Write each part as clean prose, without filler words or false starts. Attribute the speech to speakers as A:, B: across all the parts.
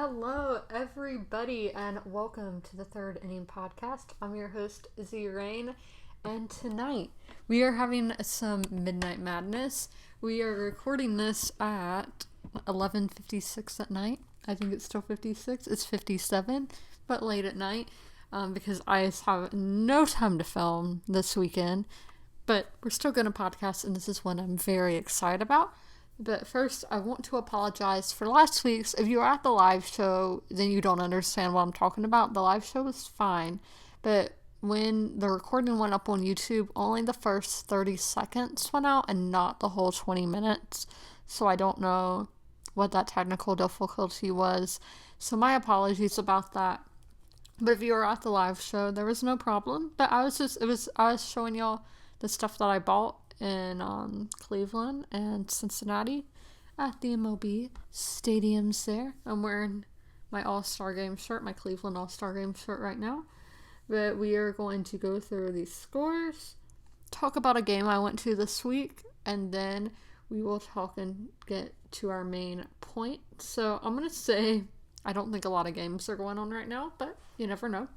A: Hello, everybody, and welcome to the Third Inning Podcast. I'm your host, Izzy, and tonight we are having some Midnight Madness. We are recording this at 11:56 at night. I think it's still 56. It's 57, but late at night, because I have no time to film this weekend. But we're still going to podcast, and this is one I'm very excited about. But first, I want to apologize for last week's. If you were at the live show, then you don't understand what I'm talking about. The live show was fine, but when the recording went up on YouTube, only the first 30 seconds went out and not the whole 20 minutes. So I don't know what that technical difficulty was. So my apologies about that. But if you were at the live show, there was no problem. But I was showing y'all the stuff that I bought in Cleveland and Cincinnati at the MLB stadiums there. I'm wearing my All-Star Game shirt, my Cleveland All-Star Game shirt right now. But we are going to go through these scores, talk about a game I went to this week, and then we will talk and get to our main point. So I'm going to say I don't think a lot of games are going on right now, but you never know.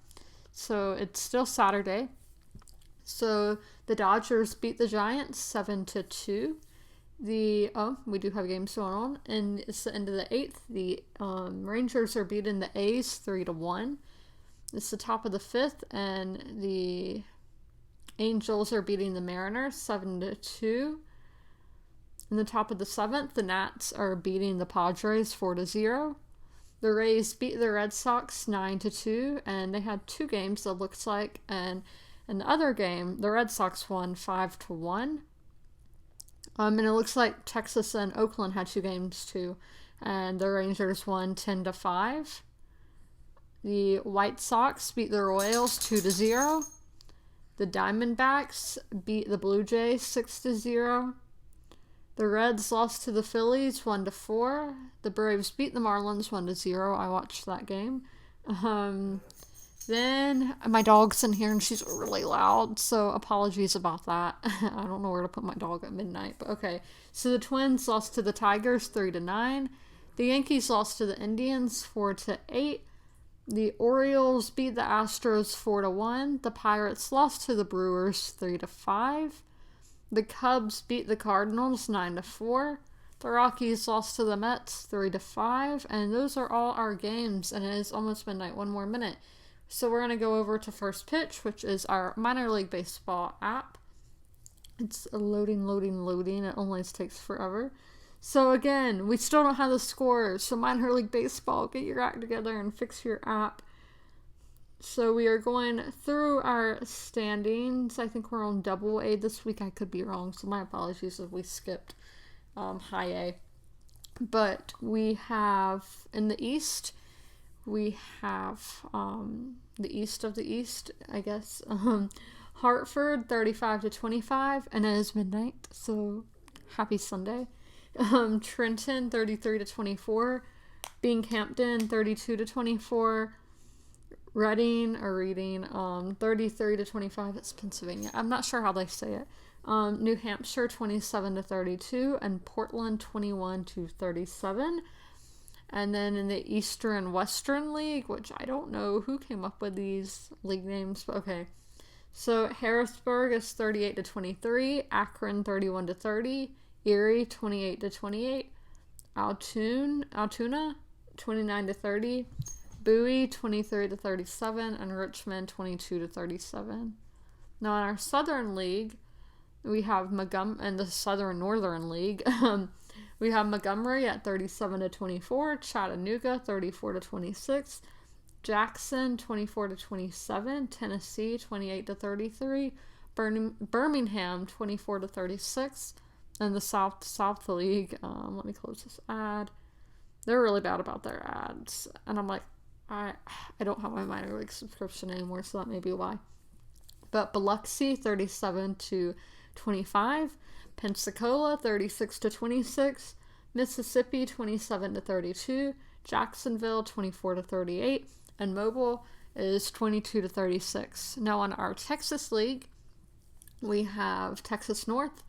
A: So it's still Saturday. So the Dodgers beat the Giants 7-2. We do have games going on, and it's the end of the 8th. The Rangers are beating the A's 3-1. It's the top of the 5th, and the Angels are beating the Mariners 7-2. In the top of the 7th, the Nats are beating the Padres 4-0. The Rays beat the Red Sox 9-2, and they had two games, it looks like, and in the other game, the Red Sox won 5-1. And it looks like Texas and Oakland had two games too, and the Rangers won 10-5. The White Sox beat the Royals 2-0. The Diamondbacks beat the Blue Jays 6-0. The Reds lost to the Phillies 1-4. The Braves beat the Marlins 1-0. I watched that game. Then my dog's in here and she's really loud, so apologies about that. I don't know where to put my dog at midnight, but okay. So the Twins lost to the Tigers 3-9. The Yankees lost to the Indians 4-8. The Orioles beat the Astros 4-1. The Pirates lost to the Brewers 3-5. The Cubs beat the Cardinals 9-4. The Rockies lost to the Mets 3-5. And those are all our games, and it is almost midnight. One more minute. So we're going to go over to First Pitch, which is our minor league baseball app. It's loading. It always takes forever. So again, we still don't have the scores. So minor league baseball, get your act together and fix your app. So we are going through our standings. I think we're on Double A this week. I could be wrong, so my apologies if we skipped High A. But we have in the East... We have the East of the East, I guess. Hartford 35-25, and it is midnight, so happy Sunday. Trenton 33-24, Binghamton 32-24, Reading 33-25. It's Pennsylvania. I'm not sure how they say it. New Hampshire 27-32, and Portland 21-37. And then in the Eastern Western League, which I don't know who came up with these league names, but okay. So Harrisburg is 38-23, Akron 31-30, Erie 28-28, Altoona 29-30, Bowie 23-37, and Richmond 22-37. Now in our Southern League, we have and the Southern Northern League. We have Montgomery at 37-24, Chattanooga 34-26, Jackson 24-27, Tennessee 28-33, Birmingham 24-36, and the South League. Let me close this ad. They're really bad about their ads, and I'm like, I don't have my minor league subscription anymore, so that may be why. But Biloxi 37-25. Pensacola 36-26, Mississippi 27-32, Jacksonville 24-38, and Mobile is 22-36. Now on our Texas League, we have Texas North.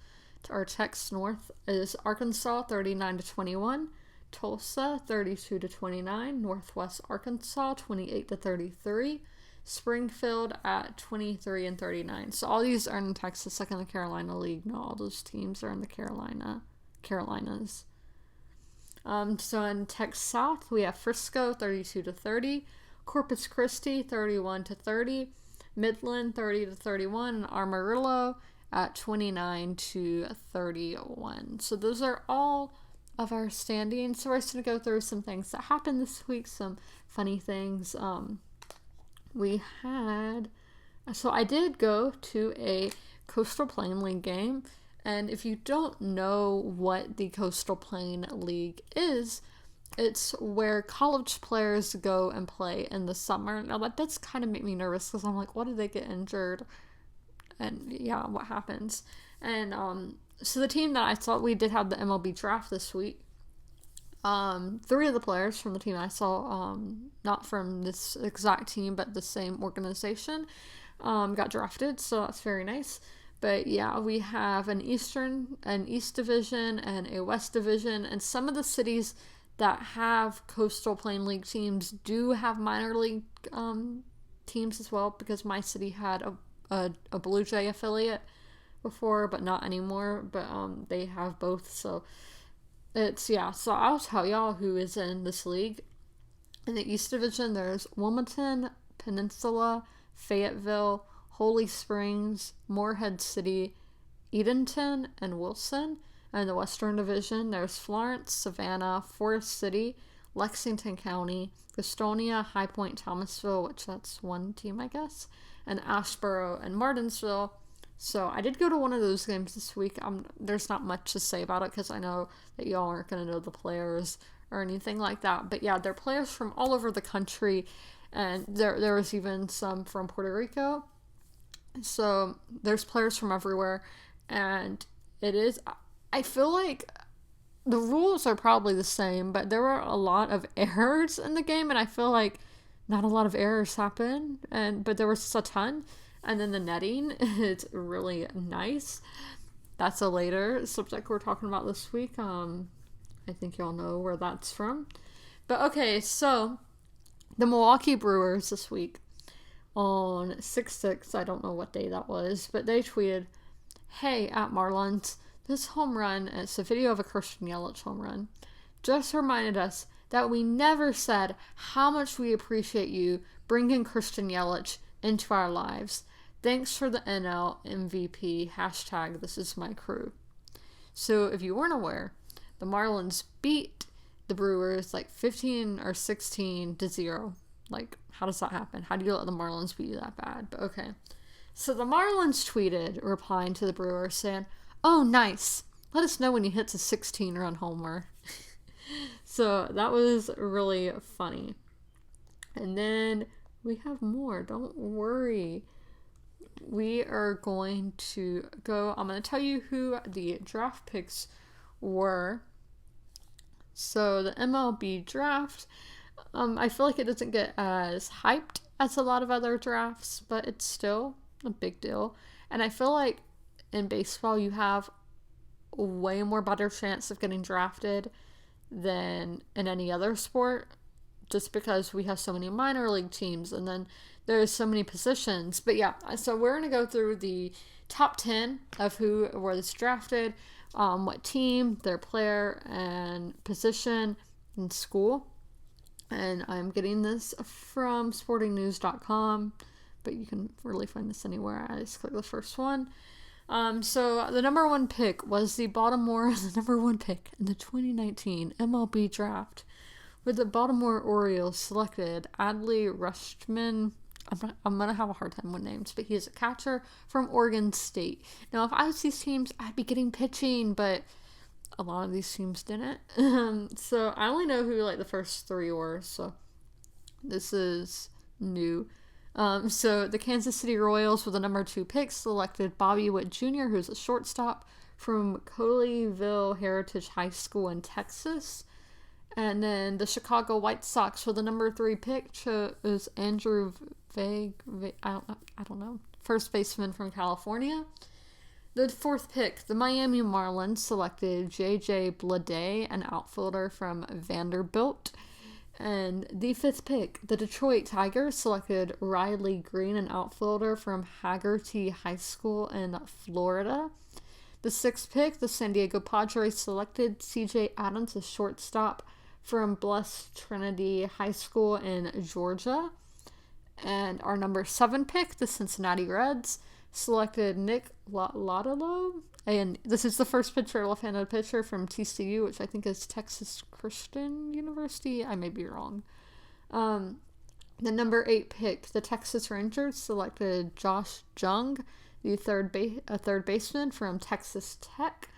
A: Our Tex North is Arkansas 39-21, Tulsa 32-29, Northwest Arkansas 28-33, Springfield at 23-39. So all these are in Texas, like in the Carolina League. Not all those teams are in the Carolinas. So in Texas South, we have Frisco 32-30, Corpus Christi 31-30, Midland 30-31, and Amarillo at 29-31. So those are all of our standings. So we're just going to go through some things that happened this week, some funny things. So I did go to a Coastal Plain League game, and if you don't know what the Coastal Plain League is, it's where college players go and play in the summer. Now that does kind of make me nervous because I'm like, what if they get injured? And yeah, what happens? And so the team that I saw, we did have the MLB draft this week. 3 of the players from the team I saw, not from this exact team, but the same organization, got drafted, so that's very nice. But yeah, we have an East Division, and a West Division, and some of the cities that have Coastal Plain League teams do have minor league teams as well, because my city had a Blue Jay affiliate before, but not anymore, but they have both, so so I'll tell y'all who is in this league. In the East Division, there's Wilmington, Peninsula, Fayetteville, Holy Springs, Morehead City, Edenton, and Wilson. And in the Western Division, there's Florence, Savannah, Forest City, Lexington County, Gastonia, High Point, Thomasville, which that's one team, I guess, and Asheboro and Martinsville. So I did go to one of those games this week. There's not much to say about it because I know that y'all aren't going to know the players or anything like that. But yeah, they're players from all over the country, and there was even some from Puerto Rico. So there's players from everywhere, and I feel like the rules are probably the same, but there were a lot of errors in the game, and I feel like not a lot of errors happen, but there was a ton. And then the netting is really nice. That's a later subject we're talking about this week. I think y'all know where that's from. But okay, so the Milwaukee Brewers this week on 6/6, I don't know what day that was, but they tweeted, "Hey, at Marlins, this home run," it's a video of a Christian Yelich home run, "just reminded us that we never said how much we appreciate you bringing Christian Yelich into our lives. Thanks for the NL MVP, # this is my crew." So if you weren't aware, the Marlins beat the Brewers like 15 or 16-0. Like, how does that happen? How do you let the Marlins beat you that bad? But okay. So the Marlins tweeted, replying to the Brewers, saying, "Oh, nice. Let us know when he hits a 16-run homer." So that was really funny. And then we have more. Don't worry. We are going to go. I'm going to tell you who the draft picks were. So the MLB draft, I feel like it doesn't get as hyped as a lot of other drafts, but it's still a big deal. And I feel like in baseball, you have a way more better chance of getting drafted than in any other sport, just because we have so many minor league teams, and then there's so many positions. But yeah, so we're going to go through the top 10 of who was drafted, what team, their player, and position, and school. And I'm getting this from sportingnews.com, but you can really find this anywhere. I just click the first one. So the number 1 pick was the number 1 pick in the 2019 MLB draft, with the Baltimore Orioles selected Adley Rutschman. I'm going to have a hard time with names, but he is a catcher from Oregon State. Now, if I was these teams, I'd be getting pitching, but a lot of these teams didn't. So I only know who the first 3 were, so this is new. So the Kansas City Royals, with the number 2 pick, selected Bobby Witt Jr., who's a shortstop from Colleyville Heritage High School in Texas. And then the Chicago White Sox, with the number 3 pick, chose Andrew Vague, I don't know, first baseman from California. The fourth pick, the Miami Marlins selected J.J. Bleday, an outfielder from Vanderbilt. And the fifth pick, the Detroit Tigers selected Riley Green, an outfielder from Haggerty High School in Florida. The sixth pick, the San Diego Padres selected C.J. Adams, a shortstop from Blessed Trinity High School in Georgia. And our number 7 pick, the Cincinnati Reds selected Nick Lodolo. And this is the first pitcher, left-handed pitcher from TCU, which I think is Texas Christian University. I may be wrong. The number 8 pick, the Texas Rangers selected Josh Jung, the third baseman from Texas Tech.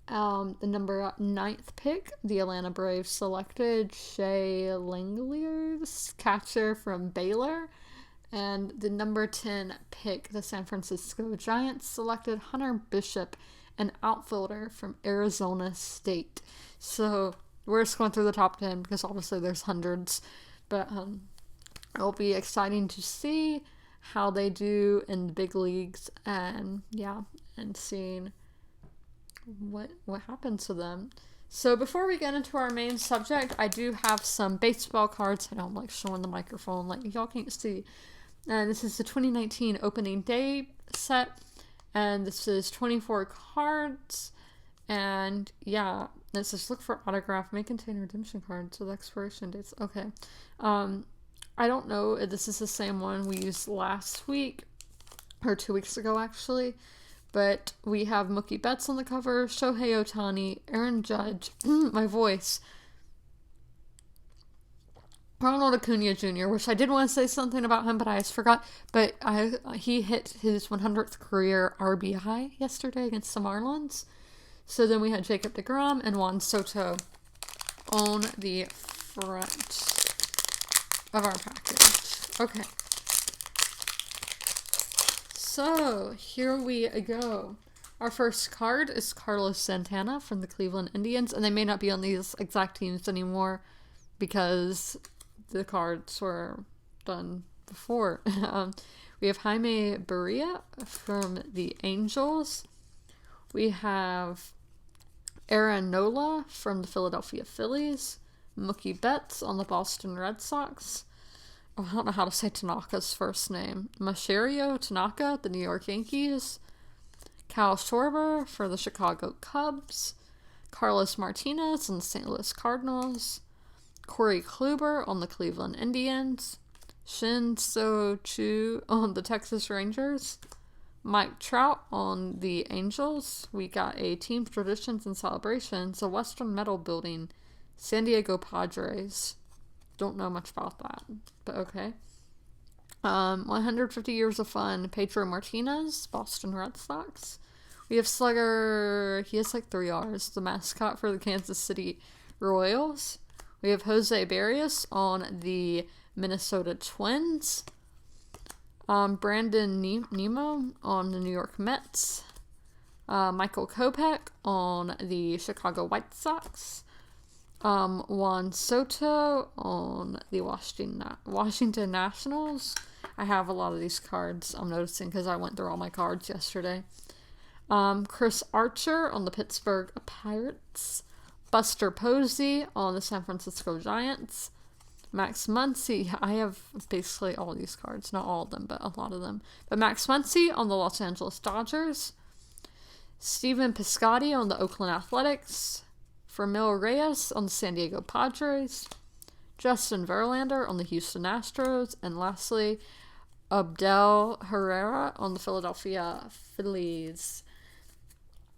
A: The number 9th pick, the Atlanta Braves selected Shea Langeliers, catcher from Baylor. And the number 10 pick, the San Francisco Giants selected Hunter Bishop, an outfielder from Arizona State. So we're just going through the top 10 because obviously there's hundreds. But it'll be exciting to see how they do in the big leagues and seeing what happens to them. So before we get into our main subject, I do have some baseball cards. I don't like showing the microphone, like y'all can't see. And this is the 2019 opening day set, and this is 24 cards. And yeah, it says look for autograph, may contain redemption cards with expiration dates. Okay. I don't know if this is the same one we used last week or 2 weeks ago actually, but we have Mookie Betts on the cover, Shohei Ohtani, Aaron Judge, my voice, Ronald Acuna Jr., which I did want to say something about him, but I just forgot. But he hit his 100th career RBI yesterday against the Marlins. So then we had Jacob deGrom and Juan Soto on the front of our package. Okay. So here we go. Our first card is Carlos Santana from the Cleveland Indians, and they may not be on these exact teams anymore because the cards were done before. We have Jaime Barria from the Angels. We have Aaron Nola from the Philadelphia Phillies. Mookie Betts on the Boston Red Sox. Oh, I don't know how to say Tanaka's first name. Masahiro Tanaka, the New York Yankees. Cal Schwarber for the Chicago Cubs. Carlos Martinez on the St. Louis Cardinals. Corey Kluber on the Cleveland Indians. Shin So-Chu on the Texas Rangers. Mike Trout on the Angels. We got a Team Traditions and Celebrations, a Western Metal Building, San Diego Padres. Don't know much about that, but okay. 150 Years of Fun, Pedro Martinez, Boston Red Sox. We have Slugger, he has like 3 R's, the mascot for the Kansas City Royals. We have Jose Barrios on the Minnesota Twins. Brandon Nemo on the New York Mets. Michael Kopech on the Chicago White Sox. Juan Soto on the Washington Nationals. I have a lot of these cards, I'm noticing, because I went through all my cards yesterday. Chris Archer on the Pittsburgh Pirates. Buster Posey on the San Francisco Giants. Max Muncy, I have basically all these cards, not all of them, but a lot of them. But Max Muncy on the Los Angeles Dodgers. Steven Piscotty on the Oakland Athletics. Franmil Reyes on the San Diego Padres. Justin Verlander on the Houston Astros. And lastly, Abdel Herrera on the Philadelphia Phillies.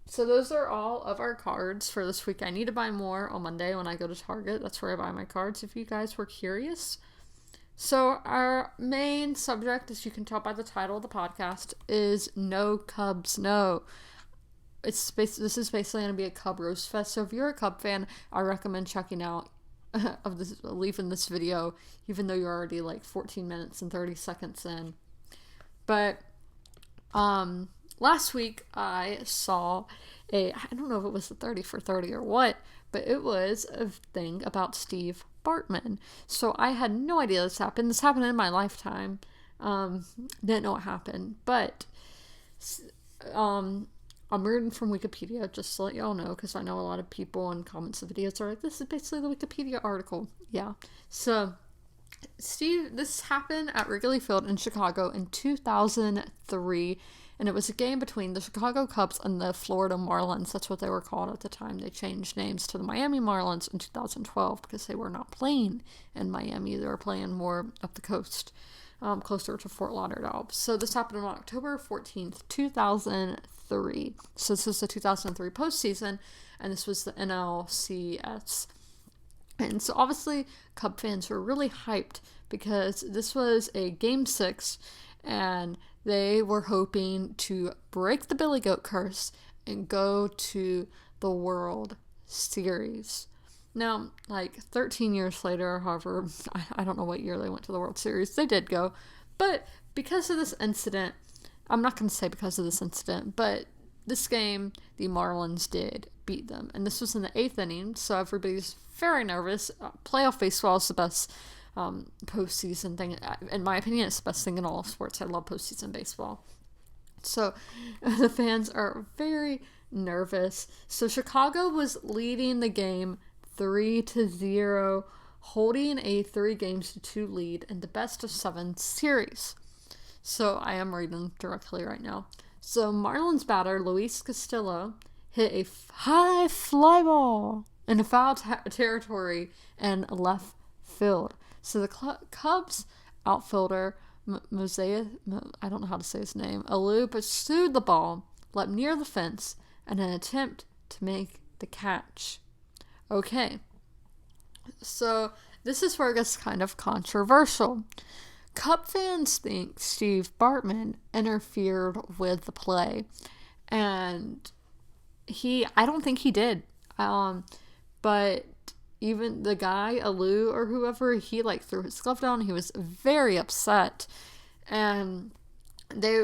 A: So those are all of our cards for this week. I need to buy more on Monday when I go to Target. That's where I buy my cards, if you guys were curious. So our main subject, as you can tell by the title of the podcast, is No Cubs No. This is basically going to be a Cub roast fest. So if you're a Cub fan, I recommend checking out leaving this video, even though you're already like 14 minutes and 30 seconds in. But last week I saw I don't know if it was a 30 for 30 or what, but it was a thing about Steve Bartman. So I had no idea this happened. This happened in my lifetime. Didn't know what happened. But I'm reading from Wikipedia, just to let y'all know, because I know a lot of people in comments of videos are like, this is basically the Wikipedia article. Yeah. So, Steve, this happened at Wrigley Field in Chicago in 2003, and it was a game between the Chicago Cubs and the Florida Marlins. That's what they were called at the time. They changed names to the Miami Marlins in 2012 because they were not playing in Miami. They were playing more up the coast, closer to Fort Lauderdale. So this happened on October 14th, 2003. So this was the 2003 postseason, and this was the NLCS. And so obviously Cub fans were really hyped because this was a Game 6, and they were hoping to break the Billy Goat curse and go to the World Series. Now, like 13 years later, however, I don't know what year they went to the World Series. They did go. But because of this incident, I'm not going to say because of this incident, but this game, the Marlins did beat them. And this was in the 8th inning, so everybody's very nervous. Playoff baseball is the best postseason thing. In my opinion, it's the best thing in all of sports. I love postseason baseball. So the fans are very nervous. So Chicago was leading the game 3-0, holding a 3-2 lead in the best-of-7 series. So I am reading directly right now. So Marlins batter Luis Castillo hit a high fly ball in a foul territory and left field. So the Cubs outfielder Mosaic, I don't know how to say his name, Alou pursued the ball, leapt near the fence, in an attempt to make the catch. Okay, so this is where it gets kind of controversial. Cub fans think Steve Bartman interfered with the play, and I don't think he did. But even the guy, Alou or whoever, he like threw his glove down. He was very upset, and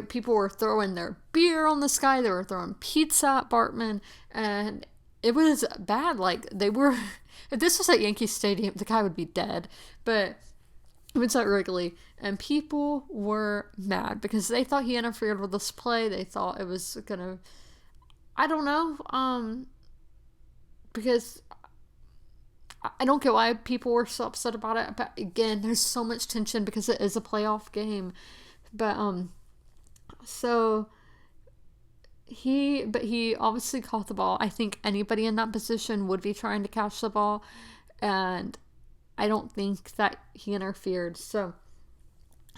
A: people were throwing their beer on this guy. They were throwing pizza at Bartman, and it was bad. Like they were, if this was at Yankee Stadium, the guy would be dead. But it was at Wrigley, and people were mad because they thought he interfered with this play. They thought it was gonna, I don't know, because I don't get why people were so upset about it. But again, there's so much tension because it is a playoff game. But so he obviously caught the ball. I think anybody in that position would be trying to catch the ball, and I don't think that he interfered. So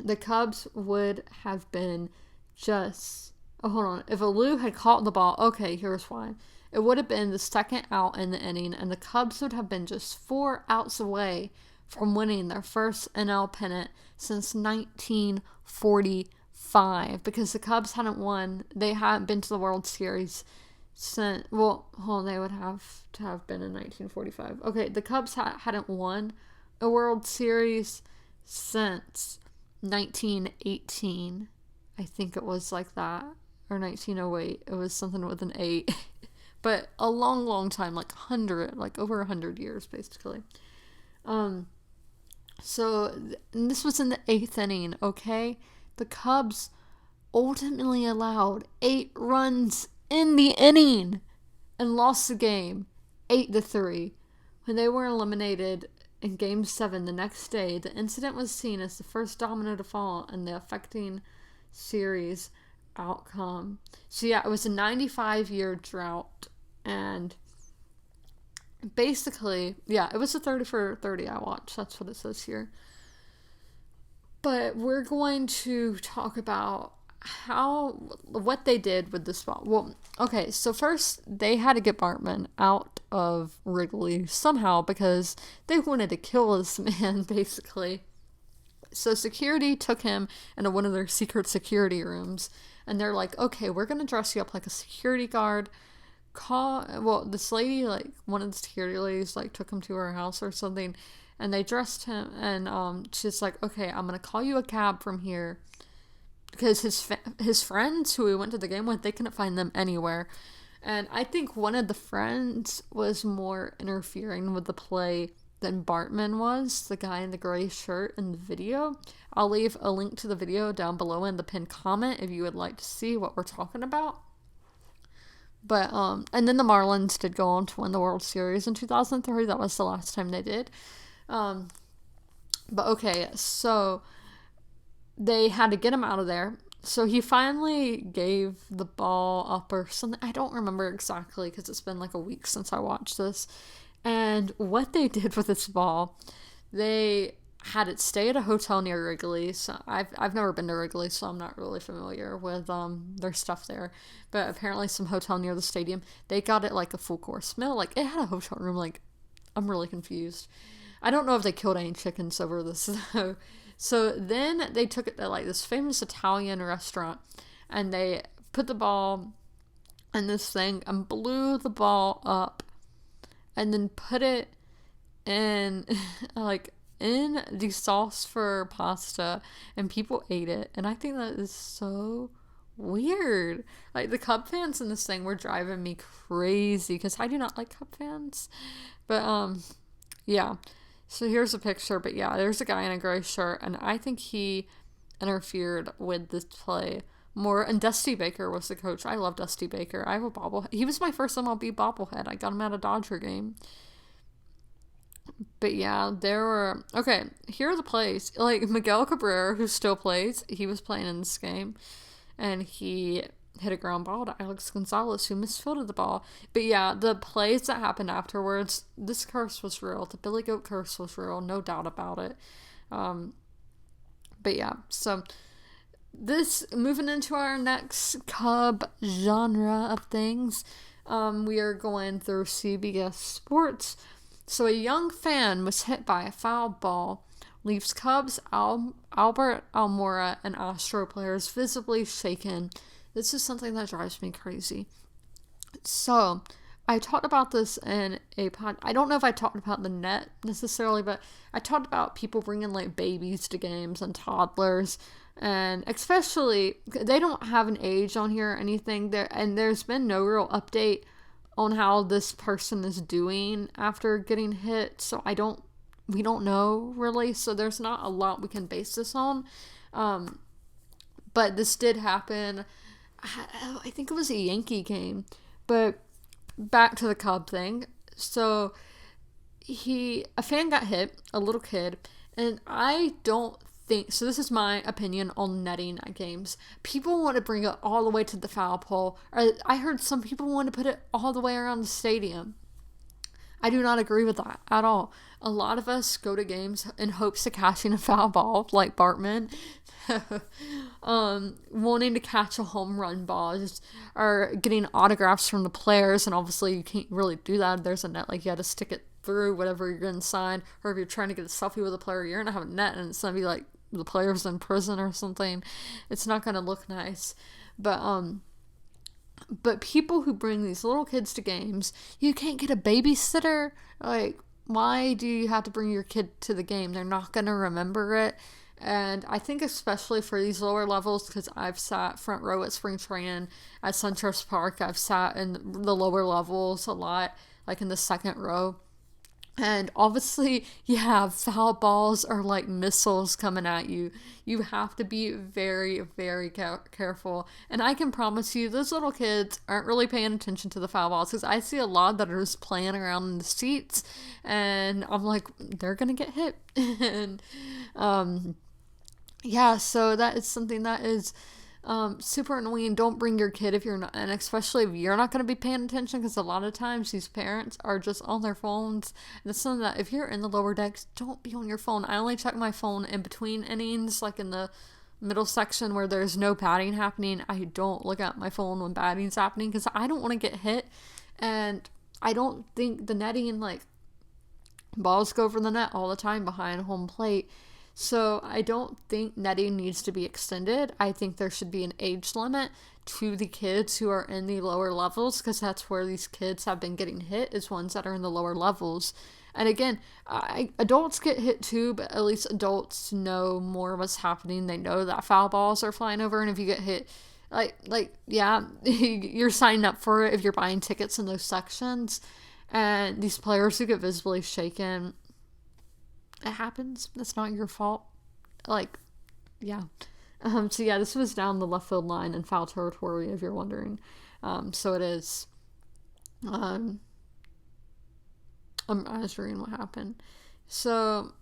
A: the Cubs would have been just, hold on. If Alou had caught the ball, okay, here's why. It would have been the second out in the inning, and the Cubs would have been just 4 outs away from winning their first NL pennant since 1945, because the Cubs hadn't won. They hadn't been to the World Series since, they would have to have been in 1945. Okay, the Cubs hadn't won a World Series since 1918. I think it was like that. Or 1908. It was something with an 8. But a long, long time, like over 100 years, basically. So this was in the 8th inning, okay? The Cubs ultimately allowed 8 runs in the inning and lost the game 8-3. When they were eliminated in Game 7 the next day, the incident was seen as the first domino to fall in the affecting series outcome. So yeah, it was a 95-year drought, and basically, yeah, it was a 30 for 30 I watched. That's what it says here. But we're going to talk about what they did with this ball. Well, okay, so first they had to get Bartman out of Wrigley somehow because they wanted to kill this man, basically. So security took him into one of their secret security rooms, and they're like, okay, we're going to dress you up like a security guard. This lady, like, one of the security ladies, like, took him to her house or something, and they dressed him, and she's like, okay, I'm going to call you a cab from here, because his friends who he went to the game with, they couldn't find them anywhere. And I think one of the friends was more interfering with the play than Bartman was, the guy in the gray shirt in the video. I'll leave a link to the video down below in the pinned comment if you would like to see what we're talking about. But, and then the Marlins did go on to win the World Series in 2003. That was the last time they did. But okay, so they had to get him out of there. So he finally gave the ball up or something. I don't remember exactly because it's been like a week since I watched this. And what they did with this ball, they had it stay at a hotel near Wrigley. So I've never been to Wrigley, so I'm not really familiar with their stuff there. But apparently some hotel near the stadium. They got it like a full course meal. Like it had a hotel room. Like I'm really confused. I don't know if they killed any chickens over this though. So then they took it to like this famous Italian restaurant and they put the ball in this thing and blew the ball up and then put it in like in the sauce for pasta and people ate it. And I think that is so weird. Like the Cub fans in this thing were driving me crazy because I do not like Cub fans. But yeah. So here's a picture, but yeah, there's a guy in a gray shirt, and I think he interfered with this play more. And Dusty Baker was the coach. I love Dusty Baker. I have a bobblehead. He was my first MLB bobblehead. I got him at a Dodger game. But yeah, there were... Okay, here are the plays. Like, Miguel Cabrera, who still plays, he was playing in this game, and he hit a ground ball to Alex Gonzalez, who misfielded the ball. But yeah, the plays that happened afterwards, this curse was real. The Billy Goat curse was real, no doubt about it. But yeah, so this, moving into our next Cub genre of things, we are going through CBS Sports. So a young fan was hit by a foul ball, leaves Cubs Albert Almora and Astro players visibly shaken. This is something that drives me crazy. So, I talked about this in a pod. I don't know if I talked about the net necessarily, but I talked about people bringing like babies to games and toddlers, and especially they don't have an age on here or anything there, and there's been no real update on how this person is doing after getting hit. So we don't know really. So there's not a lot we can base this on. But this did happen. I think it was a Yankee game, but back to the Cub thing. So a fan got hit, a little kid, and I don't think, so this is my opinion on netting at games. People want to bring it all the way to the foul pole, or I heard some people want to put it all the way around the stadium. I do not agree with that at all. A lot of us go to games in hopes of catching a foul ball, like Bartman, wanting to catch a home run ball, or getting autographs from the players, and obviously you can't really do that. There's a net, like you had to stick it through whatever you're going to sign, or if you're trying to get a selfie with a player, you're going to have a net, and it's going to be like the player's in prison or something. It's not going to look nice. But people who bring these little kids to games, you can't get a babysitter. Like, why do you have to bring your kid to the game? They're not going to remember it. And I think especially for these lower levels, because I've sat front row at spring training at SunTrust Park. I've sat in the lower levels a lot, like in the second row. And obviously, yeah, foul balls are like missiles coming at you. You have to be very, very careful. And I can promise you, those little kids aren't really paying attention to the foul balls, because I see a lot that are just playing around in the seats, and I'm like, they're gonna get hit. And yeah, so that is something that is super annoying. Don't bring your kid if you're not, and especially if you're not going to be paying attention, because a lot of times these parents are just on their phones. And it's something that if you're in the lower decks, don't be on your phone. I only check my phone in between innings, like in the middle section where there's no batting happening. I don't look at my phone when batting's happening, because I don't want to get hit. And I don't think the netting, like, balls go over the net all the time behind home plate. So I don't think netting needs to be extended. I think there should be an age limit to the kids who are in the lower levels, because that's where these kids have been getting hit, is ones that are in the lower levels. And again, adults get hit too, but at least adults know more what's happening. They know that foul balls are flying over, and if you get hit, yeah, you're signing up for it if you're buying tickets in those sections. And these players who get visibly shaken, it happens. That's not your fault. Like, yeah. So yeah, this was down the left field line in foul territory, if you're wondering. So it is. I was reading what happened. So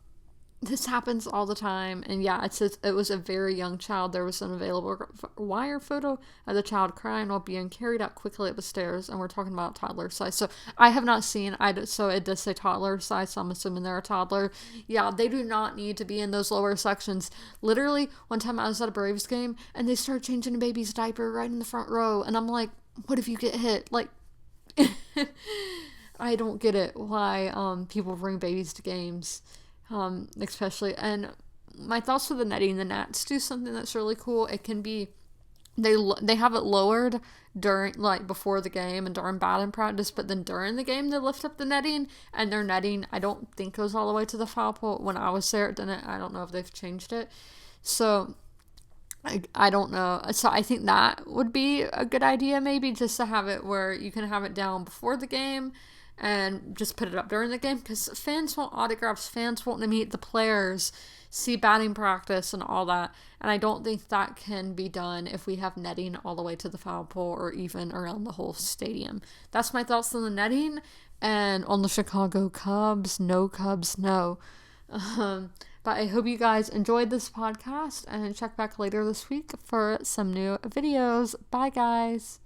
A: this happens all the time, and yeah, it says it was a very young child. There was an available wire photo of the child crying while being carried out quickly up the stairs, and we're talking about toddler size. So I have not seen, so it does say toddler size, so I'm assuming they're a toddler. Yeah, they do not need to be in those lower sections. Literally, one time I was at a Braves game, and they started changing a baby's diaper right in the front row, and I'm like, what if you get hit? Like, I don't get it why people bring babies to games, especially. And my thoughts with the netting, the Nats do something that's really cool. It can be they have it lowered during, like, before the game and during batting practice, but then during the game they lift up the netting, and their netting I don't think goes all the way to the foul pole. When I was there, it didn't. I don't know if they've changed it. So I don't know. So I think that would be a good idea, maybe, just to have it where you can have it down before the game and just put it up during the game, because fans want autographs, fans want to meet the players, see batting practice and all that. And I don't think that can be done if we have netting all the way to the foul pole or even around the whole stadium. That's my thoughts on the netting. And on the Chicago Cubs, no Cubs, no. But I hope you guys enjoyed this podcast, and check back later this week for some new videos. Bye, guys.